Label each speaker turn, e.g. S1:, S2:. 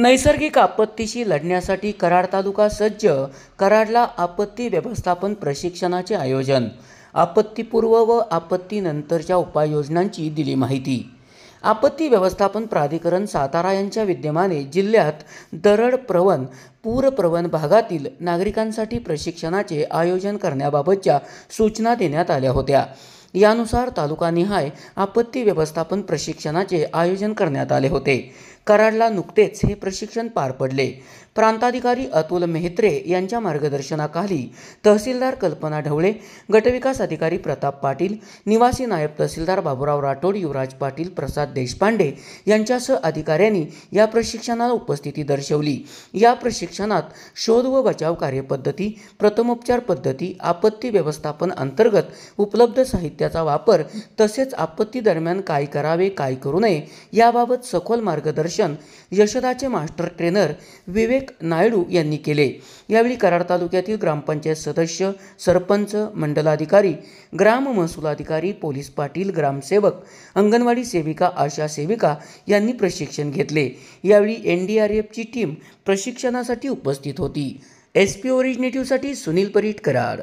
S1: नैसर्गिक आपत्तीशी लढण्यासाठी कराड तालुका सज्ज. कराडला आपत्ती व्यवस्थापन प्रशिक्षणाचे आयोजन. आपत्तीपूर्व व आपत्तीनंतरच्या उपाययोजनांची दिली माहिती. आपत्ती व्यवस्थापन प्राधिकरण सातारा यांच्या विद्यमाने जिल्ह्यात दरड प्रवण, पूरप्रवण भागातील नागरिकांसाठी प्रशिक्षणाचे आयोजन करण्याबाबतच्या सूचना देण्यात आल्या होत्या. यानुसार तालुकानिहाय आपत्ती व्यवस्थापन प्रशिक्षणाचे आयोजन करण्यात आले होते. कराडला नुकतेच हे प्रशिक्षण पार पडले. प्रांताधिकारी अतुल मेहत्रे यांच्या मार्गदर्शनाखाली तहसीलदार कल्पना ढवळे, गटविकास अधिकारी प्रताप पाटील, निवासी नायब तहसीलदार बाबूराव राठोड, युवराज पाटील, प्रसाद देशपांडे यांच्यासह अधिकाऱ्यांनी या प्रशिक्षणाला उपस्थिती दर्शवली. या प्रशिक्षणात शोध व बचाव कार्यपद्धती, प्रथमोपचार पद्धती, आपत्ती व्यवस्थापन अंतर्गत उपलब्ध साहित्याचा वापर तसेच आपत्ती दरम्यान काय करावे काय करू नये याबाबत सखोल मार्गदर्शन यशदाचे मास्टर ट्रेनर विवेक नायडू यांनी केले. यावेळी कराड तालुक्यातील ग्रामपंचायत सदस्य, सरपंच, मंडलाधिकारी, ग्राम महसूल अधिकारी, पोलीस पाटील, ग्रामसेवक, अंगणवाडी सेविका, आशा सेविका यांनी प्रशिक्षण घेतले. यावेळी NDRFची टीम प्रशिक्षणासाठी उपस्थित होती. SP ओरिजिनेटिव्हसाठी सुनील परीट, कराड.